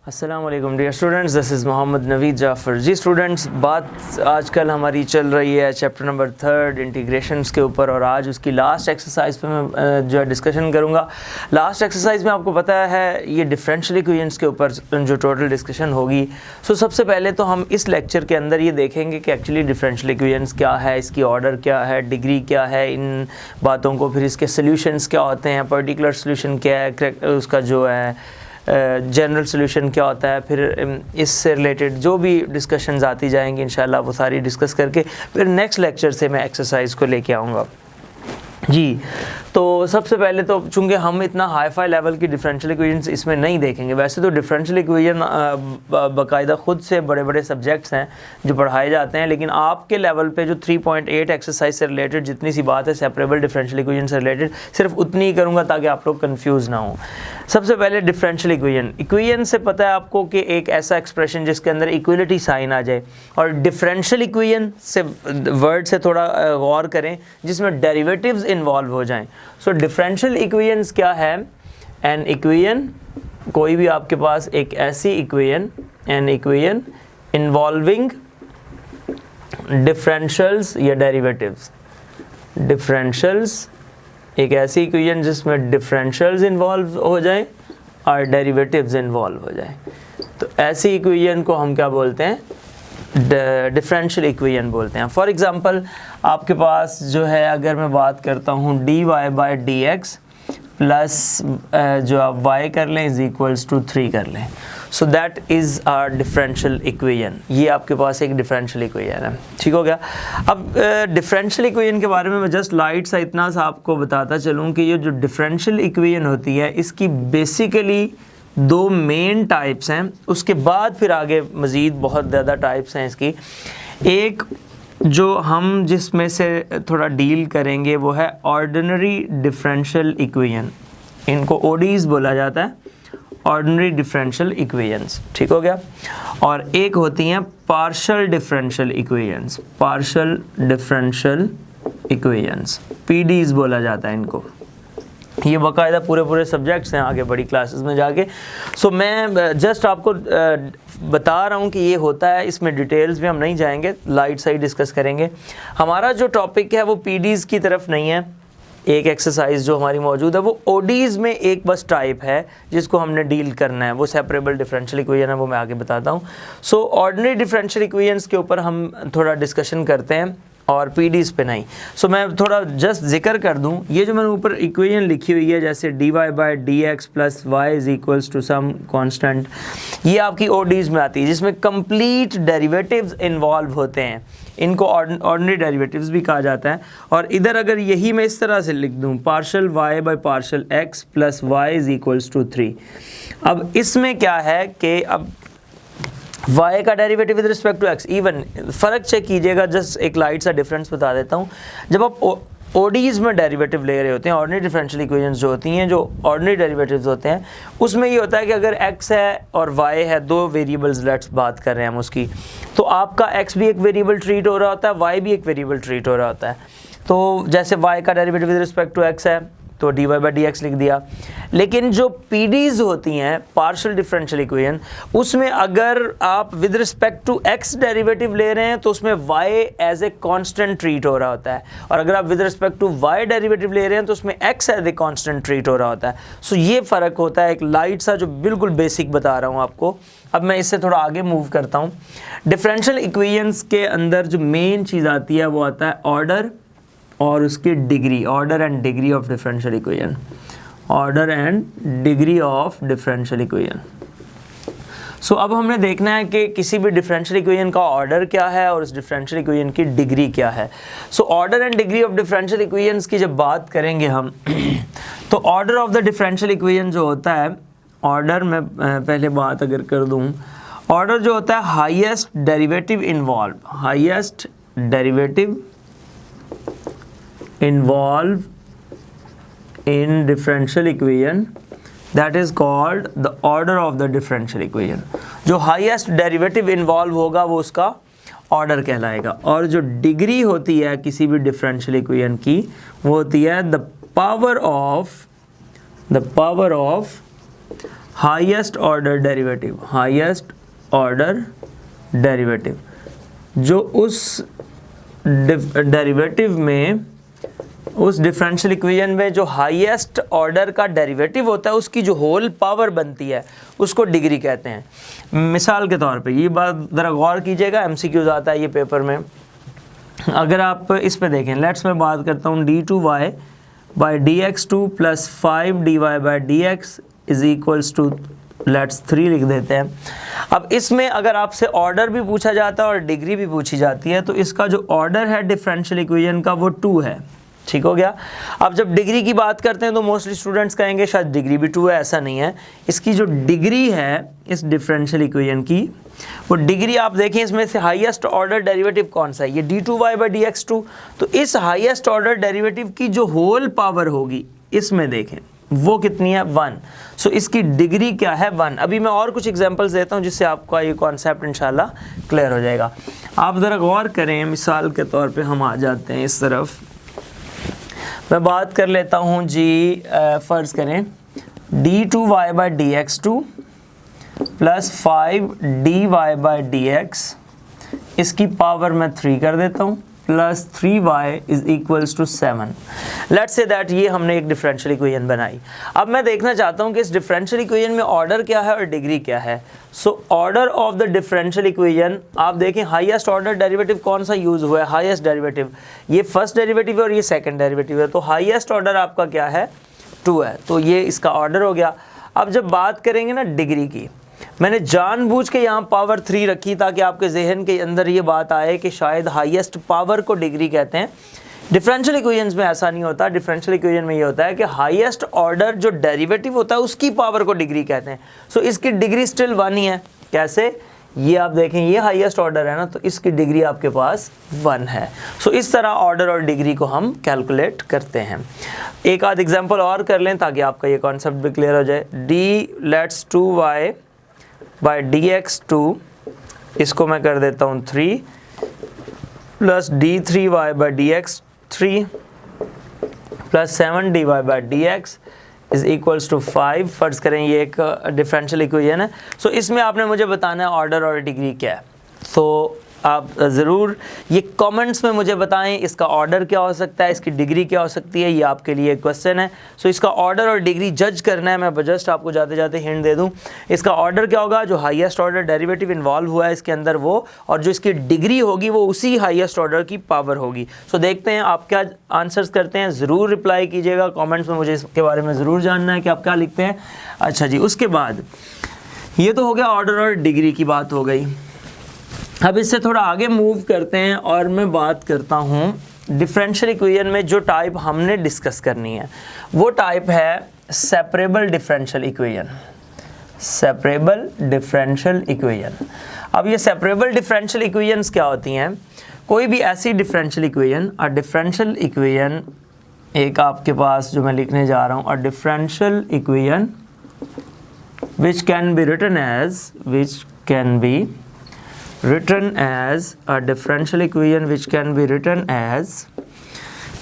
अस्सलाम वालेकुम dear students, this is Mohammad Naveed Jafar. जी स्टूडेंट्स, बात आजकल हमारी चल रही है चैप्टर नंबर 3 इंटीग्रेशंस के ऊपर, और आज उसकी लास्ट एक्सरसाइज पे मैं जो है डिस्कशन करूँगा। लास्ट एक्सरसाइज में आपको पता है ये डिफरेंशियल इक्वेशंस के ऊपर जो टोटल डिस्कशन होगी। सो सबसे पहले तो हम इस लेक्चर के अंदर ये देखेंगे कि एक्चुअली डिफरेंशियल इक्वेशंस क्या है, इसकी ऑर्डर क्या है, डिग्री क्या है, इन बातों को, फिर इसके सोल्यूशंस क्या होते हैं, पर्टिकुलर सोल्यूशन क्या है, उसका जो है जनरल सोल्यूशन क्या होता है, फिर इससे रिलेटेड जो भी डिस्कशंस आती जाएंगी इंशाल्लाह वो सारी डिस्कस करके फिर नेक्स्ट लेक्चर से मैं एक्सरसाइज को लेके आऊँगा। जी, तो सबसे पहले तो चूँकि हम इतना हाई फाई लेवल की डिफरेंशियल इक्वेशंस इसमें नहीं देखेंगे। वैसे तो डिफरेंशियल इक्वेशन बाकायदा ख़ुद से बड़े बड़े सब्जेक्ट्स हैं जो पढ़ाए जाते हैं, लेकिन आपके लेवल पे जो 3.8 एक्सरसाइज से रिलेटेड जितनी सी बात है सेपरेबल डिफरेंशियल इक्वेशन से रिलेटेड, सिर्फ उतनी ही करूँगा ताकि आप लोग कन्फ्यूज़ ना हो। सबसे पहले डिफरेंशियल इक्वेशन से पता है आपको कि एक ऐसा एक्सप्रेशन जिसके अंदर इक्वलिटी साइन आ जाए, और डिफरेंशियल इक्वेशन से वर्ड से थोड़ा गौर करें जिसमें डेरिवेटिव्स इन्वॉल्व हो जाएं। सो डिफरेंशियल इक्वेशंस क्या है? एन इक्वेशन, कोई भी आपके पास एक ऐसी equation, an equation involving differentials या डेरिवेटिव्स। डिफरेंशियल्स, एक ऐसी इक्वेशन जिसमें डिफरेंशियल्स इन्वॉल्व हो जाए और डेरिवेटिव्स इन्वॉल्व हो जाए, तो ऐसी इक्वेशन को हम क्या बोलते हैं? डिफरेंशियल इक्वेशन बोलते हैं। फॉर एग्जांपल आपके पास जो है, अगर मैं बात करता हूँ dy/dx प्लस जो आप y कर लें इज इक्वल्स टू 3 कर लें, so that is our differential equation. ये आपके पास एक डिफरेंशियल इक्वेशन है, ठीक हो गया। अब डिफरेंशियल इक्वेशन के बारे में मैं जस्ट लाइट सा इतना सा आपको बताता चलूँ कि ये जो डिफरेंशियल इक्वेशन होती है इसकी बेसिकली दो मेन टाइप्स हैं, उसके बाद फिर आगे मज़ीद बहुत ज़्यादा टाइप्स हैं इसकी। एक जो हम जिसमें से थोड़ा डील करेंगे वो है ऑर्डिनरी डिफरेंशियल इक्वेशन, इनको ओडीज बोला जाता है, ऑर्डिनरी डिफरेंशियल इक्वेशंस, ठीक हो गया। और एक होती हैं partial differential equations, partial differential equations, PDs बोला जाता है इनको। ये बाकायदा पूरे सब्जेक्ट्स हैं आगे बड़ी क्लासेस में जाके। सो मैं जस्ट आपको बता रहा हूँ कि ये होता है, इसमें डिटेल्स में हम नहीं जाएंगे, लाइट सा ही डिस्कस करेंगे। हमारा जो टॉपिक है वो पीडीज़ की तरफ नहीं है। एक एक्सरसाइज जो हमारी मौजूद है वो ओडीज़ में एक बस टाइप है जिसको हमने डील करना है, वो सेपरेबल डिफरेंशियल इक्वेशन है, वो मैं आगे बताता हूँ। सो ऑर्डिनरी डिफरेंशियल इक्वेशंस के ऊपर हम थोड़ा डिस्कशन करते हैं और पीडीज़ पे नहीं। सो मैं थोड़ा जस्ट जिक्र कर दूं, ये जो मैंने ऊपर इक्वेशन लिखी हुई है जैसे dy/dx plus y is equals to some constant, ये आपकी ओडीज़ में आती है जिसमें कंप्लीट डेरिवेटिव्स इन्वॉल्व होते हैं, इनको ऑर्डिनरी डेरिवेटिव्स भी कहा जाता है। और इधर अगर यही मैं इस तरह से लिख दूं पार्शियल y/पार्शियल x plus y is equals to 3, अब इसमें क्या है कि अब y का derivative with respect to x, even फ़र्क चेक कीजिएगा, जस्ट एक लाइट सा डिफरेंस बता देता हूँ। जब आप ओडीज़ में डेरिवेटिव ले रहे होते हैं, ऑर्डिनरी डिफरेंशियल इक्वेशंस जो होती हैं, जो ऑर्डिनरी डेरिवेटिव्स होते हैं, उसमें ये होता है कि अगर x है और y है, दो वेरिएबल्स लेट्स बात कर रहे हैं हम उसकी, तो आपका x भी एक वेरिएबल ट्रीट हो रहा होता है, y भी एक वेरिएबल ट्रीट हो रहा होता है। तो जैसे y का derivative with respect to x है तो dy/dx लिख दिया। लेकिन जो पीडीज़ होती हैं पार्शियल डिफरेंशियल इक्वेशन, उसमें अगर आप with respect to x derivative ले रहे हैं तो उसमें y as a constant treat हो रहा होता है, और अगर आप with respect to y derivative ले रहे हैं तो उसमें x as a constant treat हो रहा होता है। सो ये फ़र्क होता है, एक लाइट सा जो बिल्कुल बेसिक बता रहा हूँ आपको। अब मैं इससे थोड़ा आगे मूव करता हूँ। डिफरेंशियल इक्वेशंस के अंदर जो मेन चीज़ आती है वो आता है ऑर्डर और उसकी degree, order and degree of differential equation, order and degree of differential equation. So अब हमने देखना है कि किसी भी डिफरेंशियल इक्वेशन का ऑर्डर क्या है और उस डिफरेंशियल इक्वेशन की डिग्री क्या है। So order and degree of differential equations की जब बात करेंगे हम तो order of the differential equation जो होता है, ऑर्डर में पहले बात अगर कर दूं, ऑर्डर जो होता है highest derivative involve, highest derivative involve in differential equation, that is called the order of the differential equation. जो हाईएस्ट डेरिवेटिव इन्वॉल्व होगा वो उसका ऑर्डर कहलाएगा। और जो डिग्री होती है किसी भी डिफरेंशियल इक्वेशन की वो होती है the power of highest order derivative, highest order derivative जो उस डेरिवेटिव में, उस डिफरेंशियल इक्वेशन में जो हाईएस्ट ऑर्डर का डेरिवेटिव होता है उसकी जो होल पावर बनती है उसको डिग्री कहते हैं। मिसाल के तौर पे ये बात ज़रा गौर कीजिएगा, एमसीक्यूज आता है ये पेपर में। अगर आप इस पे देखें, लेट्स मैं बात करता हूँ d2y by dx2 plus 5dy by dx is equals to let's 3 लिख देते हैं। अब इसमें अगर आपसे ऑर्डर भी पूछा जाता है और डिग्री भी पूछी जाती है तो इसका जो ऑर्डर है डिफरेंशियल इक्वेशन का वो 2 है, ठीक हो गया। अब जब डिग्री की बात करते हैं तो मोस्टली स्टूडेंट्स कहेंगे शायद डिग्री भी 2 है, ऐसा नहीं है। इसकी जो डिग्री है इस डिफरेंशियल इक्वेशन की, वो डिग्री आप देखें इसमें से हाईएस्ट ऑर्डर डेरिवेटिव कौन सा है, ये d2y बाई dx2। तो इस हाईएस्ट ऑर्डर डेरिवेटिव की जो होल पावर होगी इसमें देखें वो कितनी है, 1। सो इसकी डिग्री क्या है, 1। अभी मैं और कुछ एग्जांपल्स देता हूँ जिससे आपका ये कॉन्सेप्ट इंशाल्लाह क्लियर हो जाएगा। आप ज़रा गौर करें, मिसाल के तौर पे हम आ जाते हैं इस तरफ। मैं बात कर लेता हूँ जी, फ़र्ज़ करें d2y by dx2 plus 5dy by dx, इसकी पावर मैं 3 कर देता हूँ, plus 3y is equals to 7। Let's say that ये हमने एक डिफरेंशियल इक्वेशन बनाई। अब मैं देखना चाहता हूँ कि इस डिफरेंशियल इक्वेशन में ऑर्डर क्या है और डिग्री क्या है। So order of the differential equation, आप देखें हाईएस्ट ऑर्डर डेरिवेटिव कौन सा यूज़ हुआ है, हाईएस्ट डेरिवेटिव, ये फर्स्ट डेरिवेटिव है और ये सेकंड डेरिवेटिव है। तो हाईएस्ट ऑर्डर आपका क्या है, 2 है, तो ये इसका ऑर्डर हो गया। अब जब बात करेंगे ना डिग्री की, मैंने जानबूझ के यहाँ पावर 3 रखी ताकि आपके जहन के अंदर ये बात आए कि शायद हाईएस्ट पावर को डिग्री कहते हैं। डिफरेंशियल इक्वेशंस में ऐसा नहीं होता। डिफरेंशियल इक्वेशन में ये होता है कि हाईएस्ट ऑर्डर जो डेरिवेटिव होता है उसकी पावर को डिग्री कहते हैं। सो इसकी डिग्री स्टिल 1 ही है। कैसे, ये आप देखें ये हाईएस्ट ऑर्डर है ना, तो इसकी डिग्री आपके पास 1 है। सो इस तरह ऑर्डर और डिग्री को हम कैलकुलेट करते हैं। एक आध एग्जाम्पल और कर लें ताकि आपका ये कॉन्सेप्ट भी क्लियर हो जाए। लेट्स 2y बाई dx2, इसको मैं कर देता हूँ 3, plus d3y by dx3 plus 7dy by dx is equals to 5। फर्ज करें ये एक डिफरेंशियल इक्वेशन है। सो इसमें आपने मुझे बताना है ऑर्डर और डिग्री क्या है। तो आप ज़रूर ये कमेंट्स में मुझे बताएं इसका ऑर्डर क्या हो सकता है, इसकी डिग्री क्या हो सकती है, ये आपके लिए क्वेश्चन है। सो इसका ऑर्डर और डिग्री जज करना है। मैं जस्ट आपको जाते जाते हिंट दे दूं, इसका ऑर्डर क्या होगा, जो हाईएस्ट ऑर्डर डेरिवेटिव इन्वॉल्व हुआ है इसके अंदर वो, और जो इसकी डिग्री होगी वो उसी हाईएस्ट ऑर्डर की पावर होगी। सो देखते हैं आप क्या आंसर्स करते हैं, ज़रूर रिप्लाई कीजिएगा कॉमेंट्स में, मुझे इसके बारे में ज़रूर जानना है कि आप क्या लिखते हैं। अच्छा जी, उसके बाद ये तो हो गया ऑर्डर और डिग्री की बात हो गई। अब इससे थोड़ा आगे मूव करते हैं और मैं बात करता हूँ डिफरेंशियल इक्वेशन में जो टाइप हमने डिस्कस करनी है वो टाइप है separable differential equation. Separable differential equation. अब ये सेपरेबल डिफरेंशियल इक्वेशंस क्या होती हैं, कोई भी ऐसी differential equation, a differential equation एक आपके पास जो मैं लिखने जा रहा हूँ, a differential equation which can be written as a differential equation which can be written as,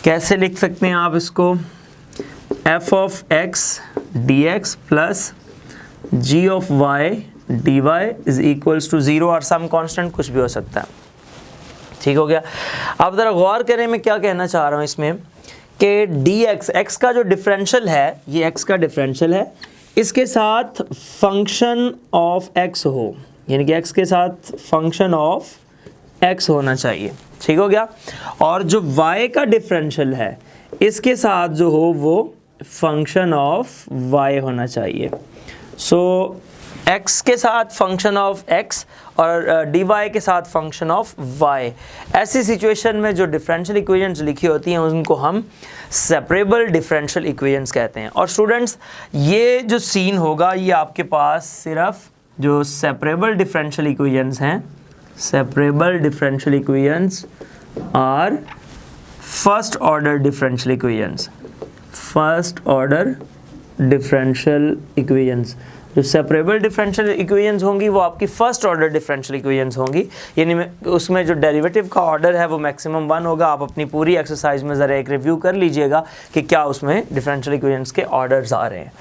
कैसे लिख सकते हैं आप इसको, f of x dx plus g of y dy is equals to 0 और सम कांस्टेंट कुछ भी हो सकता है। ठीक हो गया। आप ज़रा गौर करें मैं क्या कहना चाह रहा हूँ इसमें कि dx, x का जो डिफरेंशियल है, ये x का डिफरेंशियल है, इसके साथ फंक्शन ऑफ x हो, यानी कि x के साथ फंक्शन ऑफ x होना चाहिए। ठीक हो गया। और जो y का डिफरेंशियल है इसके साथ जो हो वो फंक्शन ऑफ y होना चाहिए। सो x के साथ फंक्शन ऑफ x और dy के साथ फंक्शन ऑफ y। ऐसी सिचुएशन में जो डिफरेंशियल इक्वेशंस लिखी होती हैं उनको हम सेपरेबल डिफरेंशियल इक्वेशंस कहते हैं। और स्टूडेंट्स ये जो सीन होगा ये आपके पास सिर्फ जो सेपरेबल डिफरेंशियल इक्वेशंस हैं, separable differential equations are first order differential equations, first order differential equations जो सेपरेबल डिफरेंशियल इक्वेशंस होंगी वो आपकी फर्स्ट ऑर्डर डिफरेंशियल इक्वेशंस होंगी, यानी उसमें जो डेरिवेटिव का ऑर्डर है वो मैक्सिमम 1 होगा। आप अपनी पूरी एक्सरसाइज में ज़रा एक रिव्यू कर लीजिएगा कि क्या उसमें डिफरेंशियल इक्वेशंस के ऑर्डर्स आ रहे हैं।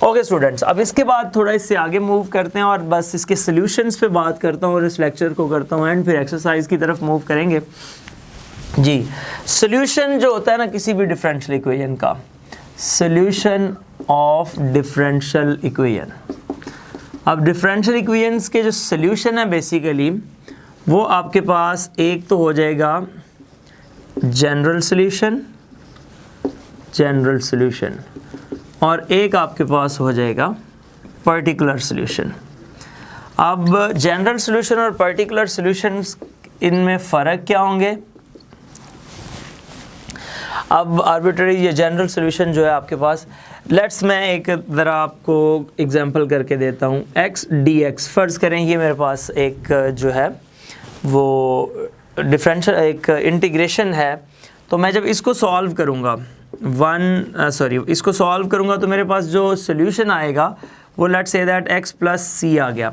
ओके स्टूडेंट्स, अब इसके बाद थोड़ा इससे आगे मूव करते हैं और बस इसके सॉल्यूशंस पे बात करता हूँ और इस लेक्चर को करता हूँ एंड फिर एक्सरसाइज की तरफ मूव करेंगे। जी, सॉल्यूशन जो होता है ना किसी भी डिफरेंशियल इक्वेशन का, सॉल्यूशन ऑफ डिफरेंशियल इक्वेशन। अब डिफरेंशियल इक्वेशंस के जो सॉल्यूशन है बेसिकली वो आपके पास एक तो हो जाएगा जनरल सॉल्यूशन और एक आपके पास हो जाएगा पर्टिकुलर सॉल्यूशन। अब जनरल सॉल्यूशन और पर्टिकुलर सॉल्यूशंस, इनमें फ़र्क क्या होंगे? अब आर्बिट्ररी ये जनरल सॉल्यूशन जो है आपके पास, मैं एक ज़रा आपको एग्जांपल करके देता हूँ। x dx फ़र्ज़ करें ये मेरे पास एक जो है वो डिफरेंशियल एक इंटीग्रेशन है, तो मैं जब इसको सॉल्व करूँगा इसको सॉल्व करूँगा तो मेरे पास जो सॉल्यूशन आएगा वो let's say that x plus C आ गया।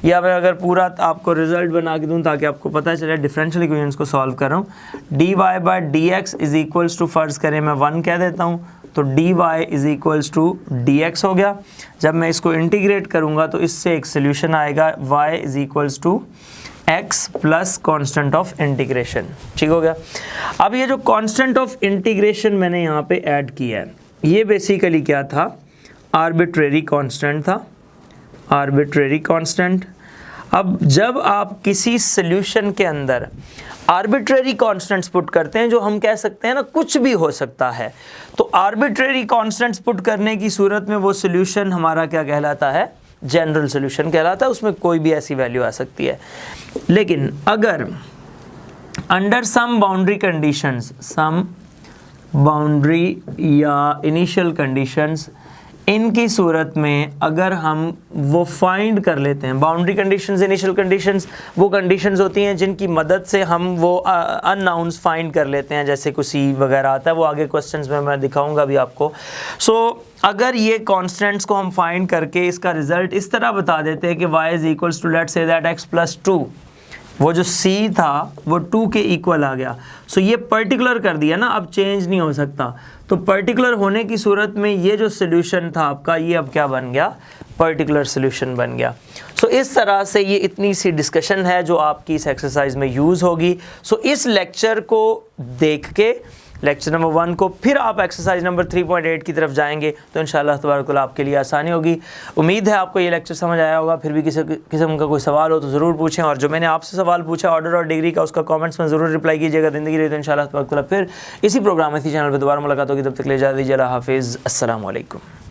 या मैं अगर पूरा आपको रिजल्ट बना के दूँ ताकि आपको पता चले डिफरेंशियल इक्वेशंस को सॉल्व कर रहा हूँ, dy by d x is equals to, फ़र्ज़ करें मैं 1 कह देता हूँ, तो dy is equals to dx हो गया। जब मैं इसको इंटीग्रेट करूँगा तो इससे एक सोल्यूशन आएगा y is equals to x plus constant of integration. ठीक हो गया। अब ये जो कॉन्स्टेंट ऑफ इंटीग्रेशन मैंने यहाँ पे ऐड किया है, ये बेसिकली क्या था? आर्बिट्रेरी कांस्टेंट था, आर्बिट्रेरी कांस्टेंट। अब जब आप किसी सॉल्यूशन के अंदर आर्बिट्रेरी कांस्टेंट्स पुट करते हैं, जो हम कह सकते हैं ना कुछ भी हो सकता है, तो आर्बिट्रेरी कांस्टेंट्स पुट करने की सूरत में वो सॉल्यूशन हमारा क्या कहलाता है? जनरल सॉल्यूशन कहलाता है। उसमें कोई भी ऐसी वैल्यू आ सकती है। लेकिन अगर under some boundary conditions, some boundary या इनिशियल कंडीशंस, इनकी सूरत में अगर हम वो फाइंड कर लेते हैं, बाउंड्री कंडीशंस, इनिशियल कंडीशंस वो कंडीशंस होती हैं जिनकी मदद से हम वो अननाउंस फाइंड कर लेते हैं, जैसे कुछ सी वगैरह आता है, वो आगे क्वेश्चंस में मैं दिखाऊंगा अभी आपको। अगर ये कॉन्स्टेंट्स को हम फाइंड करके इसका रिजल्ट इस तरह बता देते हैं कि y is equals to let's say that x plus 2, वो जो c था वो 2 के इक्वल आ गया। ये पर्टिकुलर कर दिया ना, अब चेंज नहीं हो सकता। तो पर्टिकुलर होने की सूरत में ये जो सॉल्यूशन था आपका, ये अब क्या बन गया? पर्टिकुलर सॉल्यूशन बन गया। इस तरह से ये इतनी सी डिस्कशन है जो आपकी इस एक्सरसाइज में यूज़ होगी। इस लेक्चर को देख के, लेक्चर नंबर 1 को, फिर आप एक्सरसाइज नंबर 3.8 की तरफ जाएंगे तो इंशाअल्लाह तबारक आपके लिए आसानी होगी। उम्मीद है आपको ये लेक्चर समझ आया होगा। फिर भी किसी किस्म का कोई सवाल हो तो ज़रूर पूछें, और जो मैंने आपसे सवाल पूछा ऑर्डर और डिग्री का, उसका कमेंट्स में ज़रूर रिप्लाई कीजिएगा। ज़िंदगी रही तो इंशाअल्लाह तबारक फिर इसी प्रोग्राम में, इसी चैनल पर दोबारा मुलाकात होगी। तब तक ले जा दीजिए, अल्लाह हाफिज़, अस्सलाम वालेकुम।